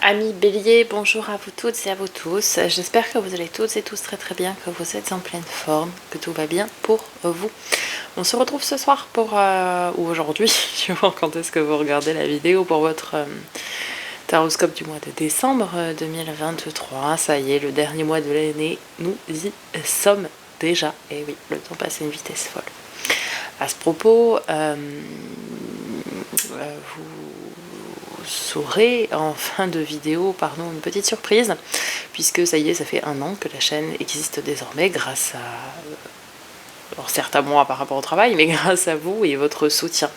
Amis Bélier, bonjour à vous toutes et à vous tous. J'espère que vous allez toutes et tous très très bien, que vous êtes en pleine forme, que tout va bien pour vous. On se retrouve ce soir pour, ou aujourd'hui, je vois quand est-ce que vous regardez la vidéo, pour votre taroscope du mois de décembre 2023. Ça y est, le dernier mois de l'année, nous y sommes déjà. Et oui, le temps passe à une vitesse folle. À ce propos, vous saurez en fin de vidéo, pardon, une petite surprise, puisque ça y est, ça fait 1 an que la chaîne existe désormais grâce à, alors certes à moi par rapport au travail, mais grâce à vous et votre soutien.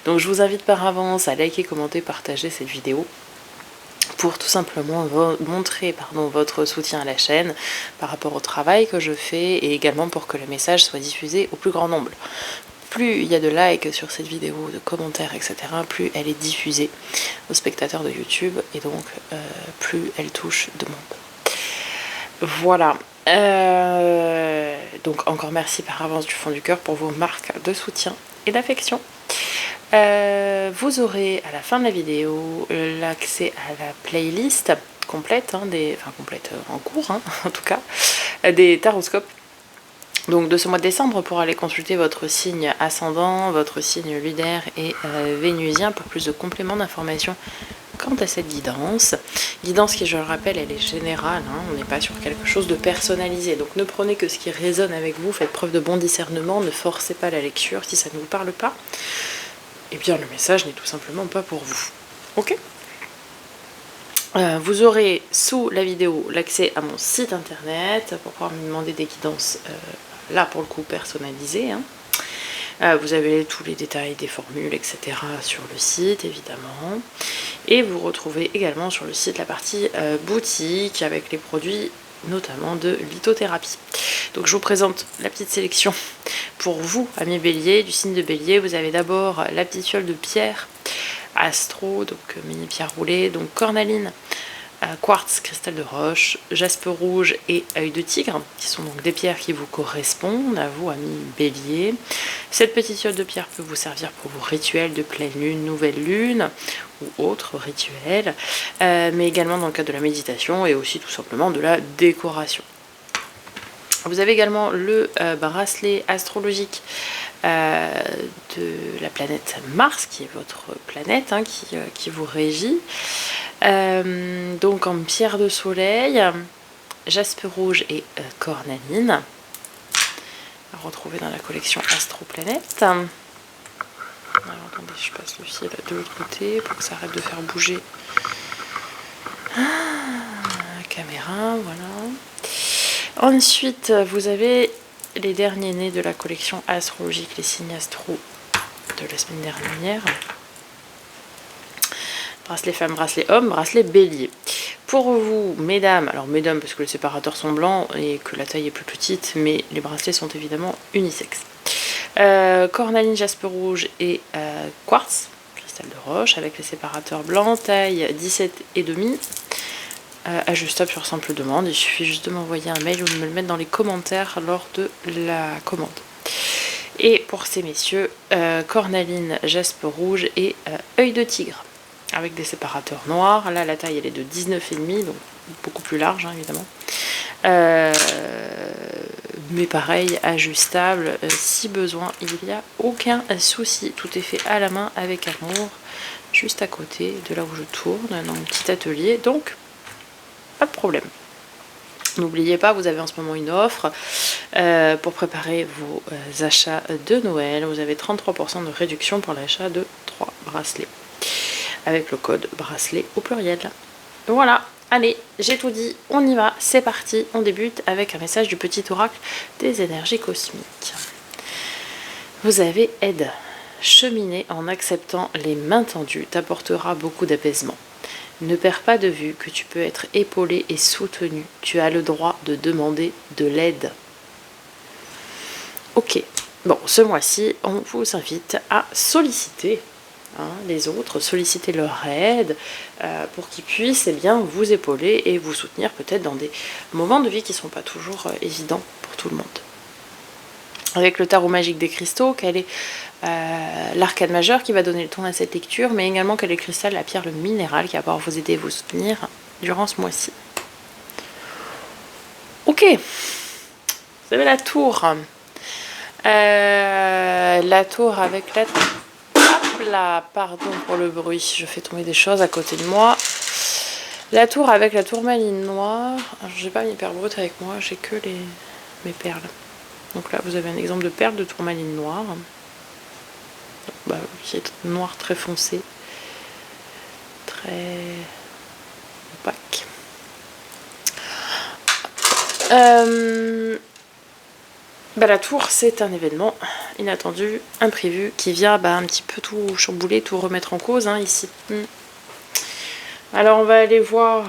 Donc je vous invite par avance à liker, commenter, partager cette vidéo pour tout simplement montrer votre soutien à la chaîne par rapport au travail que je fais et également pour que le message soit diffusé au plus grand nombre. Plus il y a de likes sur cette vidéo, de commentaires, etc., plus elle est diffusée aux spectateurs de YouTube et donc plus elle touche de monde. Voilà. Donc encore merci par avance du fond du cœur pour vos marques de soutien et d'affection. Vous aurez à la fin de la vidéo l'accès à la playlist complète, complète en cours en tout cas, des taroscopes. Donc de ce mois de décembre pour aller consulter votre signe ascendant, votre signe lunaire et vénusien pour plus de compléments d'informations quant à cette guidance. Guidance qui, je le rappelle, elle est générale, on n'est pas sur quelque chose de personnalisé. Donc ne prenez que ce qui résonne avec vous, faites preuve de bon discernement, ne forcez pas la lecture si ça ne vous parle pas. Eh bien le message n'est tout simplement pas pour vous. Ok ? Vous aurez sous la vidéo l'accès à mon site internet pour pouvoir me demander des guidances là pour le coup personnalisées. Vous avez tous les détails des formules, etc. sur le site évidemment. Et vous retrouvez également sur le site la partie boutique avec les produits notamment de lithothérapie. Donc je vous présente la petite sélection pour vous, amis Bélier, du signe de Bélier. Vous avez d'abord la petite fiole de pierre astro, donc mini pierre roulée, donc cornaline, quartz, cristal de roche, jaspe rouge et œil de tigre, qui sont donc des pierres qui vous correspondent à vous, amis Bélier. Cette petite fiole de pierre peut vous servir pour vos rituels de pleine lune, nouvelle lune ou autres rituels, mais également dans le cadre de la méditation et aussi tout simplement de la décoration. Vous avez également le bracelet astrologique de la planète Mars, qui est votre planète, qui vous régit. Donc en pierre de soleil, jaspe rouge et cornaline, à retrouver dans la collection Astroplanète. Alors attendez, je passe le fil de l'autre côté pour que ça arrête de faire bouger la caméra, voilà. Ensuite, vous avez les derniers nés de la collection astrologique, les signes astro de la semaine dernière. Bracelet femme, bracelet homme, bracelet bélier. Pour vous, mesdames, alors mesdames parce que les séparateurs sont blancs et que la taille est plus petite, mais les bracelets sont évidemment unisexes. Cornaline, jaspe rouge et quartz, cristal de roche, avec les séparateurs blancs, taille 17,5. Ajustable sur simple demande, il suffit juste de m'envoyer un mail ou de me le mettre dans les commentaires lors de la commande. Et pour ces messieurs, cornaline, jaspe rouge et œil de tigre avec des séparateurs noirs. Là la taille elle est de 19,5, donc beaucoup plus large évidemment, mais pareil, ajustable si besoin, il n'y a aucun souci, tout est fait à la main avec amour, juste à côté de là où je tourne dans mon petit atelier, donc pas de problème. N'oubliez pas, vous avez en ce moment une offre pour préparer vos achats de Noël. Vous avez 33% de réduction pour l'achat de 3 bracelets avec le code bracelet au pluriel. Voilà, allez, j'ai tout dit, on y va, c'est parti. On débute avec un message du petit oracle des énergies cosmiques. Vous avez aide. Cheminer en acceptant les mains tendues t'apportera beaucoup d'apaisement. Ne perds pas de vue que tu peux être épaulé et soutenu. Tu as le droit de demander de l'aide. Ok, bon, ce mois-ci, on vous invite à solliciter les autres, solliciter leur aide pour qu'ils puissent vous épauler et vous soutenir peut-être dans des moments de vie qui ne sont pas toujours évidents pour tout le monde. avec le tarot magique des cristaux, quel est l'arcane majeur qui va donner le ton à cette lecture, mais également quel est le cristal, la pierre, le minéral qui va pouvoir vous aider et vous soutenir durant ce mois-ci. Ok, vous avez la tour. La tour avec la... Hop là, pardon pour le bruit, je fais tomber des choses à côté de moi. La tour avec la tourmaline noire. Alors, j'ai pas mes perles brutes avec moi, j'ai que mes perles. Donc là, vous avez un exemple de perle de tourmaline noire. Bah, qui est noir très foncé. Très opaque. Bah, la tour, c'est un événement inattendu, imprévu, qui vient un petit peu tout chambouler, tout remettre en cause ici. Alors on va aller voir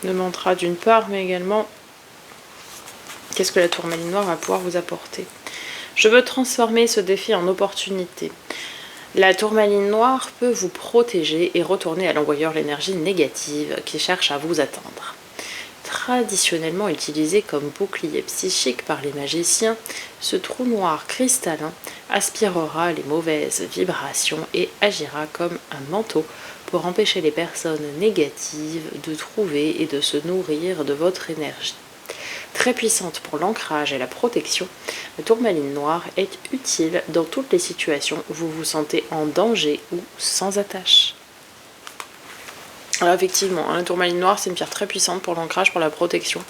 le mantra d'une part, mais également qu'est-ce que la tourmaline noire va pouvoir vous apporter. Je veux transformer ce défi en opportunité. La tourmaline noire peut vous protéger et retourner à l'envoyeur l'énergie négative qui cherche à vous atteindre. Traditionnellement utilisé comme bouclier psychique par les magiciens, ce trou noir cristallin aspirera les mauvaises vibrations et agira comme un manteau pour empêcher les personnes négatives de trouver et de se nourrir de votre énergie. Très puissante pour l'ancrage et la protection, la tourmaline noire est utile dans toutes les situations où vous vous sentez en danger ou sans attache. Alors effectivement, la tourmaline noire, c'est une pierre très puissante pour l'ancrage, pour la protection,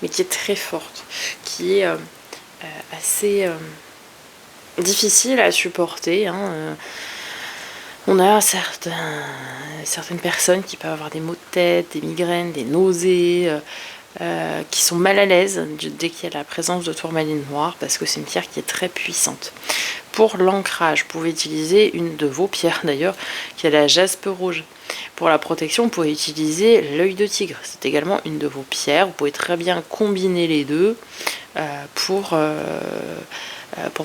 mais qui est très forte, qui est assez difficile à supporter. On a certaines personnes qui peuvent avoir des maux de tête, des migraines, des nausées, qui sont mal à l'aise dès qu'il y a la présence de tourmaline noire, parce que c'est une pierre qui est très puissante. Pour l'ancrage, vous pouvez utiliser une de vos pierres d'ailleurs, qui est la jaspe rouge. Pour la protection, vous pouvez utiliser l'œil de tigre. C'est également une de vos pierres. Vous pouvez très bien combiner les deux pour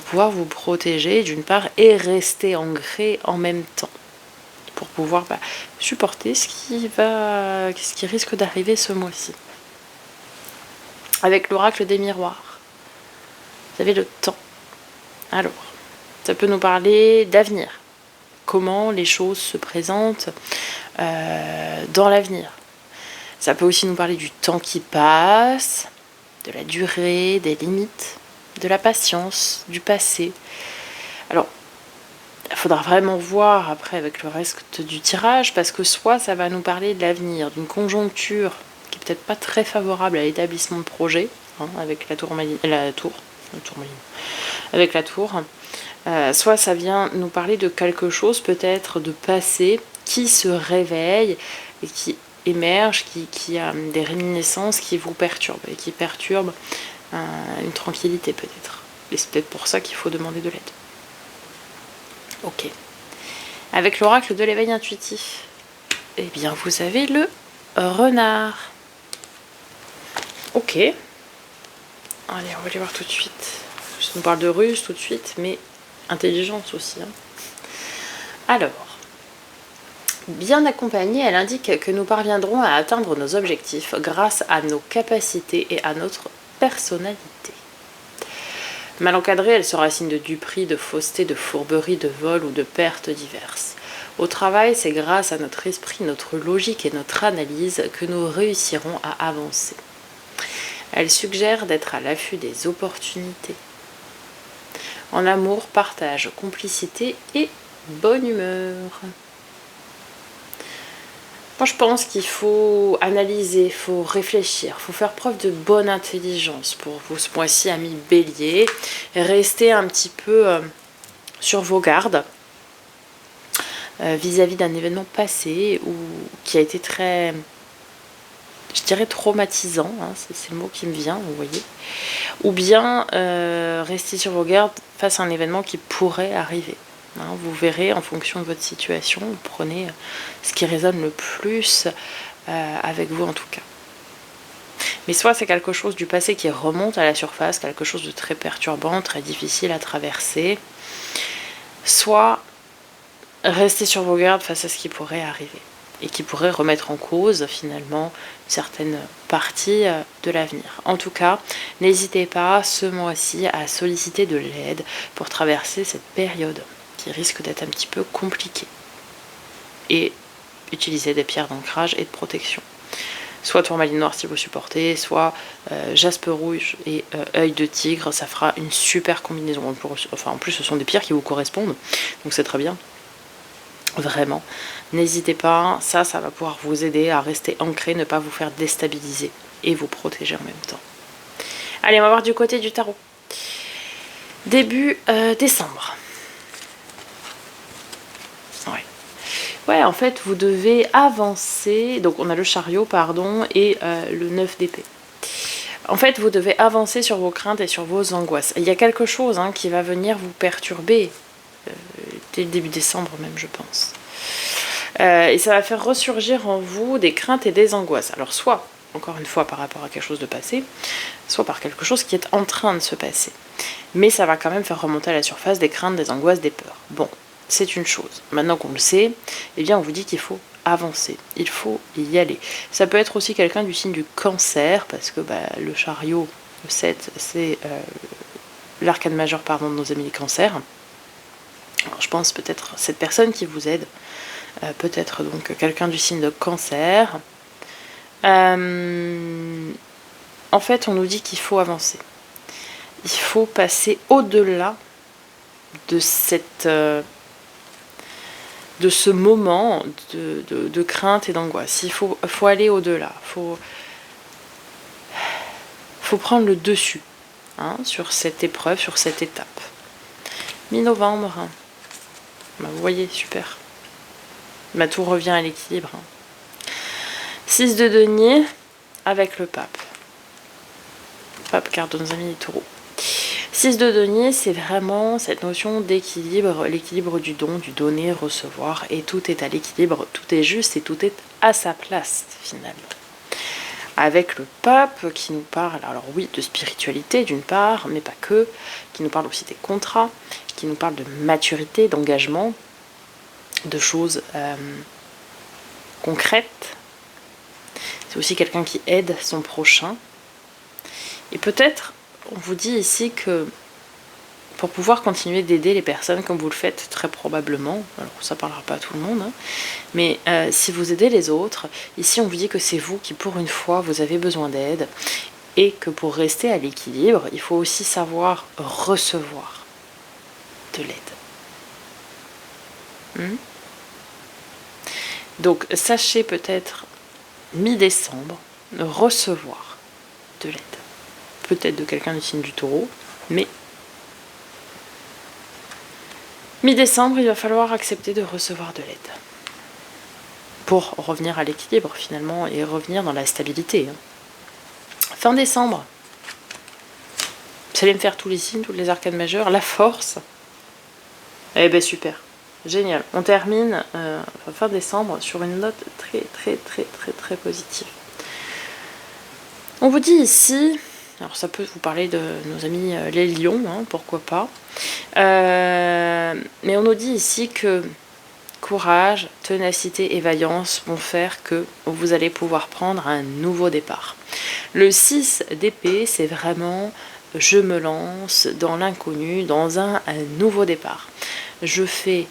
pouvoir vous protéger d'une part et rester ancré en même temps. Pour pouvoir supporter ce qui risque d'arriver ce mois-ci. Avec l'oracle des miroirs, vous avez le temps. Alors, ça peut nous parler d'avenir. Comment les choses se présentent dans l'avenir. Ça peut aussi nous parler du temps qui passe, de la durée, des limites, de la patience, du passé. Alors, il faudra vraiment voir après avec le reste du tirage, parce que soit ça va nous parler de l'avenir, d'une conjoncture qui est peut-être pas très favorable à l'établissement de projet, avec la tourmaline, avec la tour. Soit ça vient nous parler de quelque chose peut-être de passé qui se réveille et qui émerge, qui a des réminiscences qui vous perturbent et qui perturbent une tranquillité peut-être. Et c'est peut-être pour ça qu'il faut demander de l'aide. Ok. Avec l'oracle de l'éveil intuitif, eh bien vous avez le renard. Ok. Allez, on va aller voir tout de suite. Je nous parle de ruse tout de suite, mais intelligence aussi. Alors, bien accompagnée, elle indique que nous parviendrons à atteindre nos objectifs grâce à nos capacités et à notre personnalité. Mal encadrée, elle sera signe de duperie, de fausseté, de fourberie, de vol ou de pertes diverses. Au travail, c'est grâce à notre esprit, notre logique et notre analyse que nous réussirons à avancer. Elle suggère d'être à l'affût des opportunités. En amour, partage, complicité et bonne humeur. Moi, je pense qu'il faut analyser, il faut réfléchir, il faut faire preuve de bonne intelligence pour vous ce mois-ci, amis bélier. Restez un petit peu sur vos gardes vis-à-vis d'un événement passé ou qui a été très, je dirais, traumatisant, c'est le mot qui me vient, vous voyez. Ou bien rester sur vos gardes face à un événement qui pourrait arriver. Vous verrez en fonction de votre situation, vous prenez ce qui résonne le plus avec vous en tout cas. Mais soit c'est quelque chose du passé qui remonte à la surface, quelque chose de très perturbant, très difficile à traverser, soit rester sur vos gardes face à ce qui pourrait arriver. et qui pourrait remettre en cause finalement certaines parties de l'avenir. En tout cas, n'hésitez pas ce mois-ci à solliciter de l'aide pour traverser cette période qui risque d'être un petit peu compliquée. Et utiliser des pierres d'ancrage et de protection. Soit tourmaline noire si vous supportez, soit jaspe rouge et œil de tigre, ça fera une super combinaison. Enfin, en plus, ce sont des pierres qui vous correspondent, donc c'est très bien. Vraiment, n'hésitez pas, ça va pouvoir vous aider à rester ancré, ne pas vous faire déstabiliser et vous protéger en même temps. Allez, on va voir du côté du tarot. Début décembre. Ouais, en fait, vous devez avancer. Donc, on a le chariot, pardon, et le 9 d'épée. En fait, vous devez avancer sur vos craintes et sur vos angoisses. Il y a quelque chose qui va venir vous perturber dès le début décembre même, je pense. Et ça va faire ressurgir en vous des craintes et des angoisses. Alors, soit, encore une fois, par rapport à quelque chose de passé, soit par quelque chose qui est en train de se passer. Mais ça va quand même faire remonter à la surface des craintes, des angoisses, des peurs. Bon. C'est une chose. Maintenant qu'on le sait, eh bien on vous dit qu'il faut avancer, il faut y aller. Ça peut être aussi quelqu'un du signe du cancer, parce que le chariot, le 7, c'est l'arcane majeur de nos amis les cancers. Alors, je pense peut-être cette personne qui vous aide, peut-être donc quelqu'un du signe de cancer. En fait, on nous dit qu'il faut avancer. Il faut passer au-delà de cette... de ce moment de crainte et d'angoisse. Il faut aller au-delà. Faut prendre le dessus sur cette épreuve, sur cette étape. Mi-novembre. Vous voyez, super. Tout revient à l'équilibre. 6 de denier avec le pape. Pape, carte de nos amis les taureaux. 6 de denier, c'est vraiment cette notion d'équilibre, l'équilibre du don, du donner, recevoir, et tout est à l'équilibre, tout est juste et tout est à sa place finalement. Avec le pape qui nous parle, alors oui, de spiritualité d'une part, mais pas que, qui nous parle aussi des contrats, qui nous parle de maturité, d'engagement, de choses concrètes. C'est aussi quelqu'un qui aide son prochain. Et peut-être, on vous dit ici que pour pouvoir continuer d'aider les personnes comme vous le faites très probablement, alors ça ne parlera pas à tout le monde, mais si vous aidez les autres, ici on vous dit que c'est vous qui pour une fois vous avez besoin d'aide et que pour rester à l'équilibre, il faut aussi savoir recevoir de l'aide. Donc sachez peut-être mi-décembre recevoir de l'aide. Peut-être de quelqu'un du signe du taureau, mais mi-décembre, il va falloir accepter de recevoir de l'aide pour revenir à l'équilibre finalement et revenir dans la stabilité. Fin décembre, vous allez me faire tous les signes, toutes les arcanes majeures, la force. Eh ben super, génial. On termine fin décembre sur une note très très très très très positive. On vous dit ici... Alors ça peut vous parler de nos amis les lions, pourquoi pas. Mais on nous dit ici que courage, ténacité et vaillance vont faire que vous allez pouvoir prendre un nouveau départ. Le 6 d'épée, c'est vraiment je me lance dans l'inconnu, dans un nouveau départ. Je fais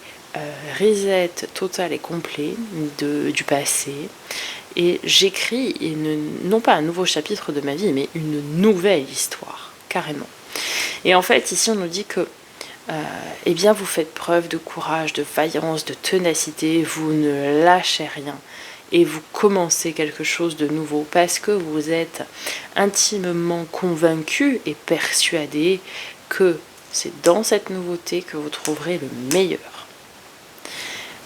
reset total et complet du passé. Et j'écris, non pas un nouveau chapitre de ma vie, mais une nouvelle histoire, carrément. Et en fait, ici, on nous dit que eh bien, vous faites preuve de courage, de vaillance, de ténacité, vous ne lâchez rien. Et vous commencez quelque chose de nouveau parce que vous êtes intimement convaincu et persuadé que c'est dans cette nouveauté que vous trouverez le meilleur.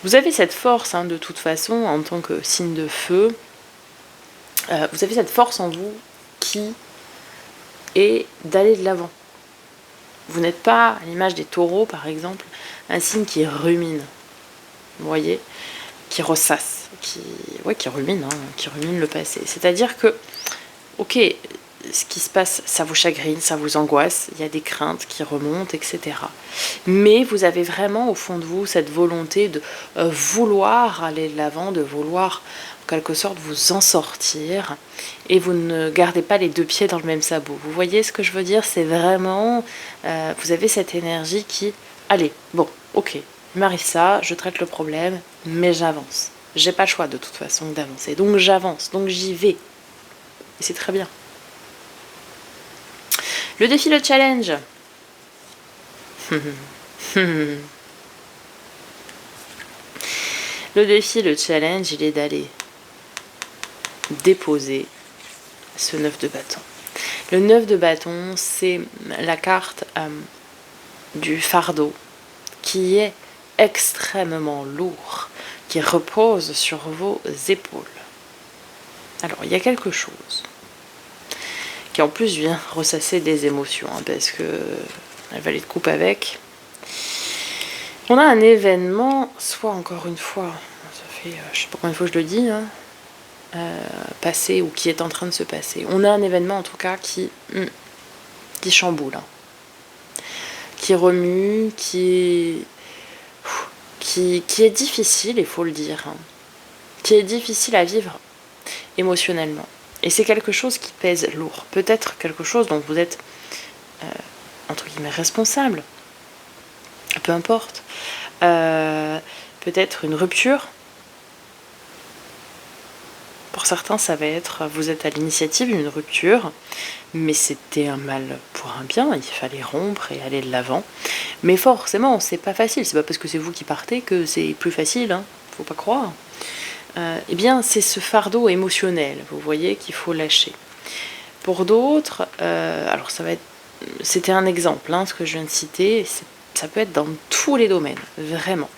Vous avez cette force, de toute façon, en tant que signe de feu. Vous avez cette force en vous qui est d'aller de l'avant. Vous n'êtes pas, à l'image des taureaux, par exemple, un signe qui rumine. Vous voyez, qui ressasse, qui rumine le passé. C'est-à-dire que, ok, ce qui se passe, ça vous chagrine, ça vous angoisse, il y a des craintes qui remontent, etc. Mais vous avez vraiment au fond de vous cette volonté de vouloir aller de l'avant, de vouloir en quelque sorte vous en sortir, et vous ne gardez pas les deux pieds dans le même sabot. Vous voyez ce que je veux dire? C'est vraiment, vous avez cette énergie qui, allez, bon, ok, il m'arrive ça, je traite le problème, mais j'avance. J'ai pas le choix de toute façon d'avancer, donc j'avance, donc j'y vais. Et c'est très bien. Le défi, le challenge. Le défi, le challenge, il est d'aller déposer ce 9 de bâton. Le 9 de bâton, c'est la carte du fardeau qui est extrêmement lourd, qui repose sur vos épaules. Alors, il y a quelque chose qui en plus vient ressasser des émotions, hein, parce que la valet de coupe avec. On a un événement, soit encore une fois, ça fait je sais pas combien de fois je le dis, hein, passé ou qui est en train de se passer. On a un événement en tout cas qui chamboule, hein, qui remue, qui est difficile, il faut le dire, hein, qui est difficile à vivre émotionnellement. Et c'est quelque chose qui pèse lourd. Peut-être quelque chose dont vous êtes, entre guillemets, responsable. Peu importe. Peut-être une rupture. Pour certains, ça va être, vous êtes à l'initiative d'une rupture, mais c'était un mal pour un bien, il fallait rompre et aller de l'avant. Mais forcément, c'est pas facile, c'est pas parce que c'est vous qui partez que c'est plus facile, hein, faut pas croire. Eh bien, c'est ce fardeau émotionnel, vous voyez, qu'il faut lâcher. Pour d'autres, alors ça va être, c'était un exemple, hein, ce que je viens de citer, ça peut être dans tous les domaines, vraiment.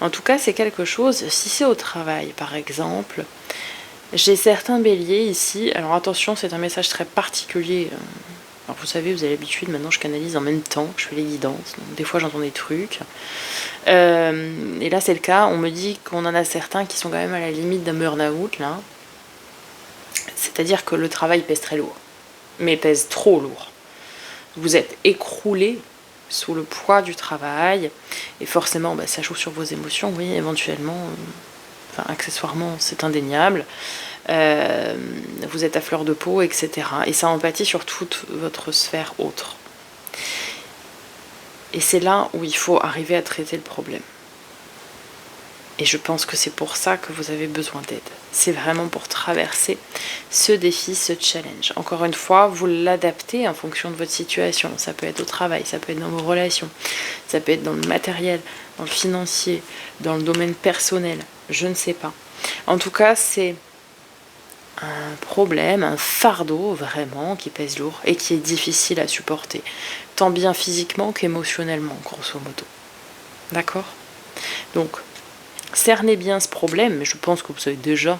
En tout cas, c'est quelque chose, si c'est au travail, par exemple, j'ai certains béliers ici, alors attention, c'est un message très particulier. Alors vous savez, vous avez l'habitude, maintenant je canalise en même temps, je fais les guidances, donc des fois j'entends des trucs. Et là c'est le cas, on me dit qu'on en a certains qui sont quand même à la limite d'un burn-out, là. C'est-à-dire que le travail pèse très lourd, mais pèse trop lourd. Vous êtes écroulé sous le poids du travail, et forcément ça joue sur vos émotions, oui, éventuellement, enfin accessoirement c'est indéniable. Vous êtes à fleur de peau, etc. Et ça empathie sur toute votre sphère autre. Et c'est là où il faut arriver à traiter le problème. Et je pense que c'est pour ça que vous avez besoin d'aide. C'est vraiment pour traverser ce défi, ce challenge. Encore une fois, vous l'adaptez en fonction de votre situation. Ça peut être au travail, ça peut être dans vos relations, ça peut être dans le matériel, dans le financier, dans le domaine personnel, je ne sais pas. En tout cas, c'est un problème, un fardeau vraiment qui pèse lourd et qui est difficile à supporter, tant bien physiquement qu'émotionnellement, grosso modo. D'accord ? Donc, cernez bien ce problème, mais je pense que vous savez déjà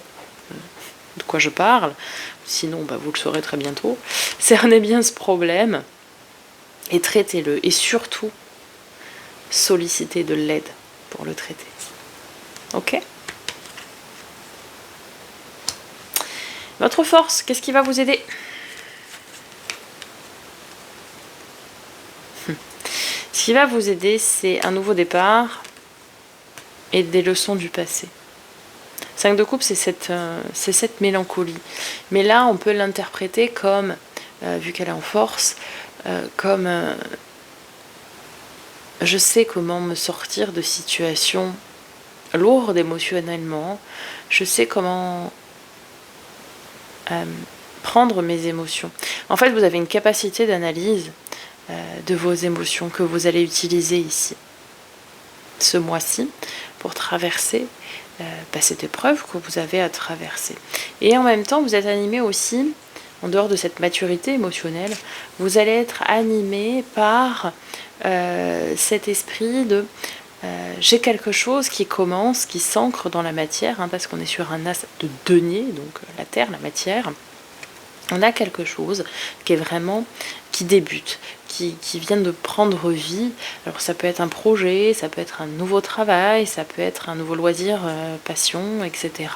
de quoi je parle, sinon vous le saurez très bientôt. Cernez bien ce problème et traitez-le, et surtout, sollicitez de l'aide pour le traiter. Ok ? Votre force, qu'est-ce qui va vous aider ? Ce qui va vous aider, c'est un nouveau départ et des leçons du passé. 5 de coupe, c'est cette mélancolie. Mais là, on peut l'interpréter comme, vu qu'elle est en force, comme je sais comment me sortir de situations lourdes émotionnellement. Je sais comment prendre mes émotions. En fait, vous avez une capacité d'analyse de vos émotions que vous allez utiliser ici, ce mois-ci, pour traverser cette épreuve que vous avez à traverser. Et en même temps, vous êtes animé aussi, en dehors de cette maturité émotionnelle, vous allez être animé par cet esprit de j'ai quelque chose qui commence, qui s'ancre dans la matière, hein, parce qu'on est sur un as de denier, donc la terre, la matière. On a quelque chose qui est vraiment, qui débute, qui vient de prendre vie. Alors ça peut être un projet, ça peut être un nouveau travail, ça peut être un nouveau loisir, passion, etc.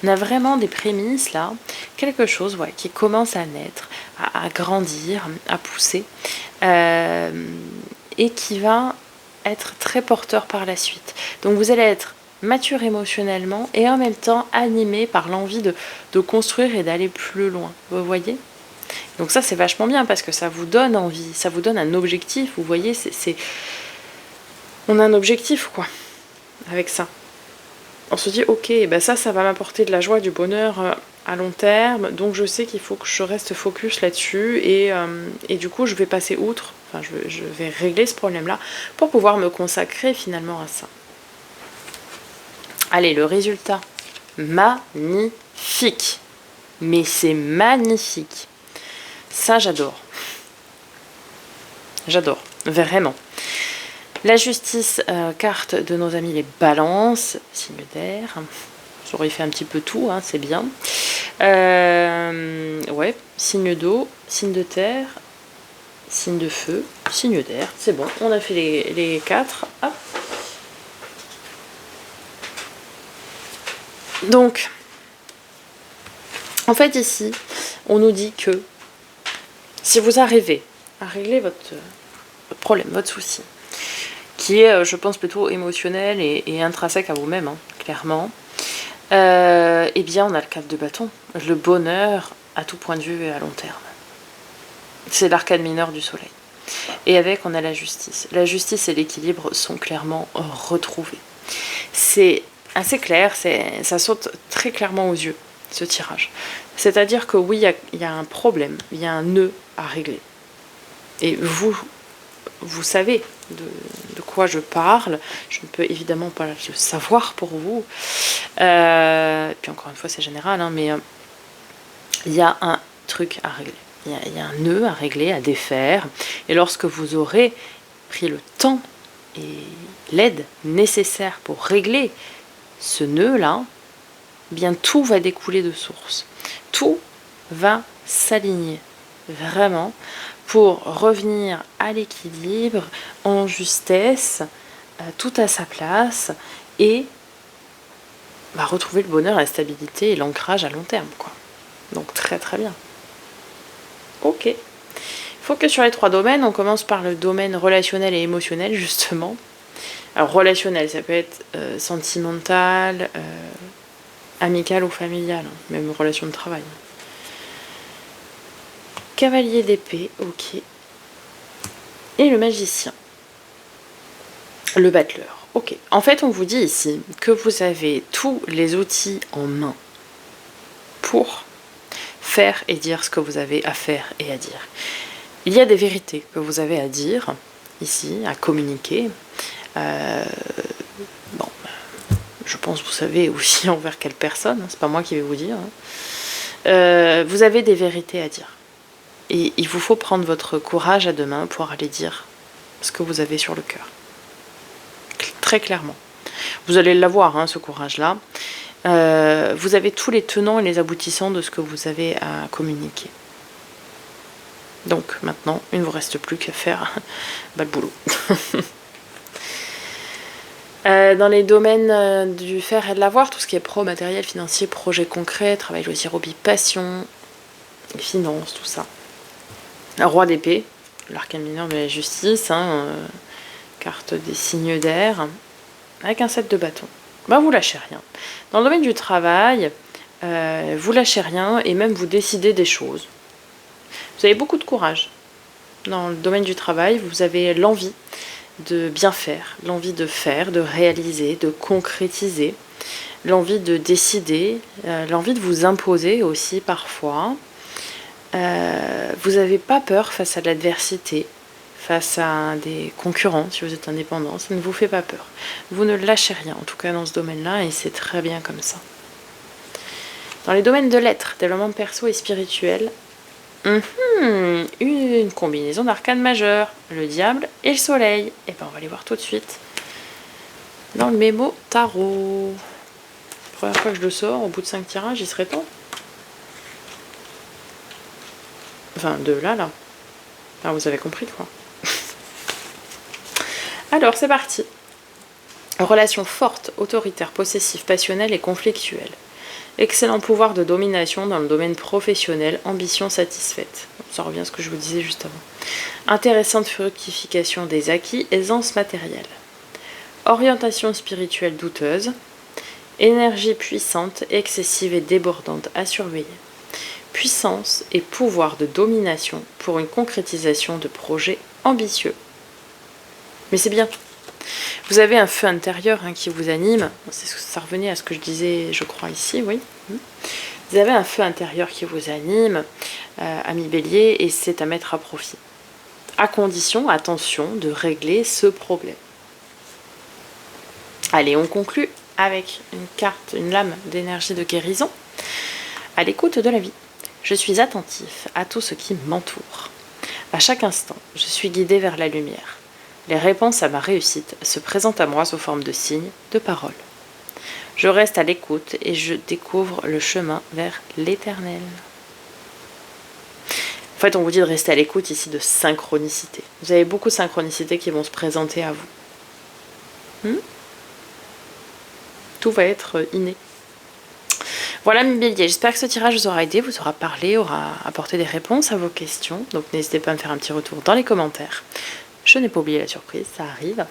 On a vraiment des prémices là, quelque chose qui commence à naître, à grandir, à pousser, et qui va être très porteur par la suite. Donc vous allez être mature émotionnellement et en même temps animé par l'envie de construire et d'aller plus loin. Vous voyez ? Donc ça c'est vachement bien parce que ça vous donne envie, ça vous donne un objectif. Vous voyez, on a un objectif quoi avec ça. On se dit ok, ça va m'apporter de la joie, du bonheur à long terme, donc je sais qu'il faut que je reste focus là-dessus et du coup je vais passer outre, je vais régler ce problème-là pour pouvoir me consacrer finalement à ça. Allez, le résultat, magnifique, mais c'est magnifique. Ça, j'adore. J'adore, vraiment. La justice, carte de nos amis les balances, signe d'air. J'aurais fait un petit peu tout, hein, c'est bien. Ouais, signe d'eau, signe de terre, signe de feu, signe d'air. C'est bon, on a fait les 4. Hop. Donc, en fait ici, on nous dit que si vous arrivez à régler votre problème, votre souci, qui est, je pense, plutôt émotionnel et intrinsèque à vous-même, hein, clairement, eh bien, on a le 4 de bâton, le bonheur à tout point de vue et à long terme. C'est l'arcane mineur du soleil. Et avec, on a la justice. La justice et l'équilibre sont clairement retrouvés. C'est assez clair, ça saute très clairement aux yeux, ce tirage. C'est-à-dire que oui, il y a un problème, il y a un nœud à régler. Et vous savez de quoi je parle. Je ne peux évidemment pas le savoir pour vous. Puis encore une fois, c'est général, hein, mais il y a un truc à régler. Il y a un nœud à régler, à défaire. Et lorsque vous aurez pris le temps et l'aide nécessaire pour régler ce nœud-là, bien tout va découler de source. Tout va s'aligner, vraiment, pour revenir à l'équilibre, en justesse, tout à sa place, et retrouver le bonheur, la stabilité et l'ancrage à long terme, quoi. Donc très très bien. Ok. Il faut que sur les 3 domaines, on commence par le domaine relationnel et émotionnel, justement. Alors relationnel, ça peut être sentimental, amical ou familial, hein, même relation de travail. Cavalier d'épée, ok. Et le magicien. Le battleur, ok. En fait, on vous dit ici que vous avez tous les outils en main pour faire et dire ce que vous avez à faire et à dire. Il y a des vérités que vous avez à dire ici, à communiquer. Je pense que vous savez aussi envers quelle personne, hein, c'est pas moi qui vais vous dire. Hein. Vous avez des vérités à dire. Et il vous faut prendre votre courage à deux mains pour aller dire ce que vous avez sur le cœur. Très clairement. Vous allez l'avoir, hein, ce courage-là. Vous avez tous les tenants et les aboutissants de ce que vous avez à communiquer. Donc maintenant, il ne vous reste plus qu'à faire le boulot. Dans les domaines du faire et de l'avoir, tout ce qui est pro, matériel, financier, projet concret, travail, loisir, hobby, passion, finances, tout ça. Roi d'épée, l'arcane mineur de la justice, hein, carte des signes d'air, avec un 7 de bâton. Vous lâchez rien. Dans le domaine du travail, vous lâchez rien et même vous décidez des choses. Vous avez beaucoup de courage. Dans le domaine du travail, vous avez l'envie de bien faire, l'envie de faire, de réaliser, de concrétiser, l'envie de décider, l'envie de vous imposer aussi parfois. Vous n'avez pas peur face à l'adversité, face à des concurrents, si vous êtes indépendant, ça ne vous fait pas peur. Vous ne lâchez rien, en tout cas dans ce domaine-là, et c'est très bien comme ça. Dans les domaines de l'être, développement perso et spirituel, une combinaison d'arcanes majeures, le diable et le soleil. Et on va les voir tout de suite dans le mémo tarot. Première fois que je le sors, au bout de 5 tirages, il serait temps. Enfin, de là. Enfin, vous avez compris quoi. Alors, c'est parti. Relation forte, autoritaire, possessive, passionnelle et conflictuelle. Excellent pouvoir de domination dans le domaine professionnel, ambition satisfaite. Ça revient à ce que je vous disais juste avant. Intéressante fructification des acquis, aisance matérielle. Orientation spirituelle douteuse. Énergie puissante, excessive et débordante à surveiller. Puissance et pouvoir de domination pour une concrétisation de projets ambitieux. Mais c'est bien. Vous avez un feu intérieur qui vous anime. Ça revenait à ce que je disais, je crois, ici, oui. Vous avez un feu intérieur qui vous anime, ami Bélier, et c'est à mettre à profit. À condition, attention, de régler ce problème. Allez, on conclut avec une carte, une lame d'énergie de guérison. À l'écoute de la vie. Je suis attentif à tout ce qui m'entoure. À chaque instant, je suis guidé vers la lumière. Les réponses à ma réussite se présentent à moi sous forme de signes, de paroles. Je reste à l'écoute et je découvre le chemin vers l'éternel. En fait, on vous dit de rester à l'écoute ici de synchronicité. Vous avez beaucoup de synchronicités qui vont se présenter à vous. Tout va être inné. Voilà mes béliers, j'espère que ce tirage vous aura aidé, vous aura parlé, aura apporté des réponses à vos questions. Donc n'hésitez pas à me faire un petit retour dans les commentaires. Je n'ai pas oublié la surprise, ça arrive.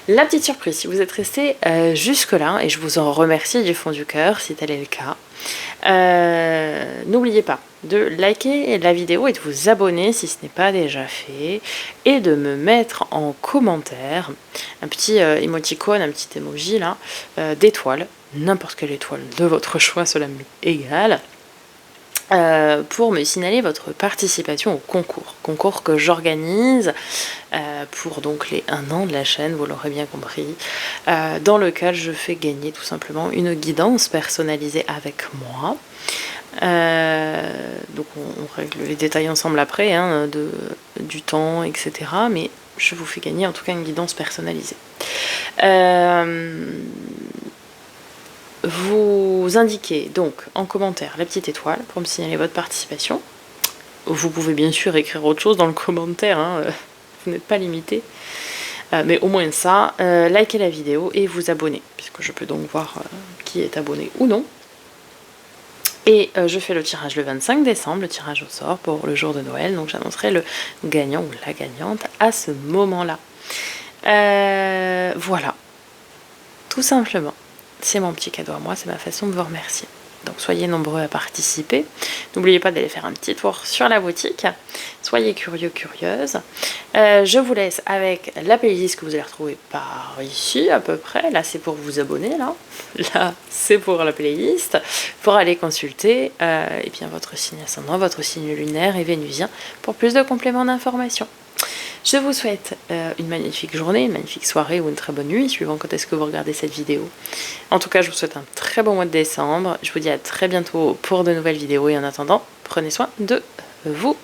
La petite surprise, si vous êtes resté jusque-là, et je vous en remercie du fond du cœur si tel est le cas, n'oubliez pas de liker la vidéo et de vous abonner si ce n'est pas déjà fait, et de me mettre en commentaire un petit émoticône, un petit emoji là, d'étoile, n'importe quelle étoile de votre choix, cela m'est égal. Pour me signaler votre participation au concours que j'organise pour donc les 1 an de la chaîne, vous l'aurez bien compris, dans lequel je fais gagner tout simplement une guidance personnalisée avec moi. Donc on règle les détails ensemble après, du temps, etc. Mais je vous fais gagner en tout cas une guidance personnalisée. Vous indiquez donc en commentaire la petite étoile pour me signaler votre participation. Vous pouvez bien sûr écrire autre chose dans le commentaire, vous n'êtes pas limité. Mais au moins ça, likez la vidéo et vous abonnez, puisque je peux donc voir qui est abonné ou non. Et je fais le tirage le 25 décembre, le tirage au sort pour le jour de Noël, donc j'annoncerai le gagnant ou la gagnante à ce moment-là. Voilà, tout simplement. C'est mon petit cadeau à moi, c'est ma façon de vous remercier. Donc soyez nombreux à participer. N'oubliez pas d'aller faire un petit tour sur la boutique. Soyez curieux, curieuses. Je vous laisse avec la playlist que vous allez retrouver par ici à peu près. Là c'est pour vous abonner, là c'est pour la playlist. Pour aller consulter et bien votre signe ascendant, votre signe lunaire et vénusien pour plus de compléments d'informations. Je vous souhaite une magnifique journée, une magnifique soirée ou une très bonne nuit, suivant quand est-ce que vous regardez cette vidéo. En tout cas, je vous souhaite un très bon mois de décembre. Je vous dis à très bientôt pour de nouvelles vidéos et en attendant, prenez soin de vous.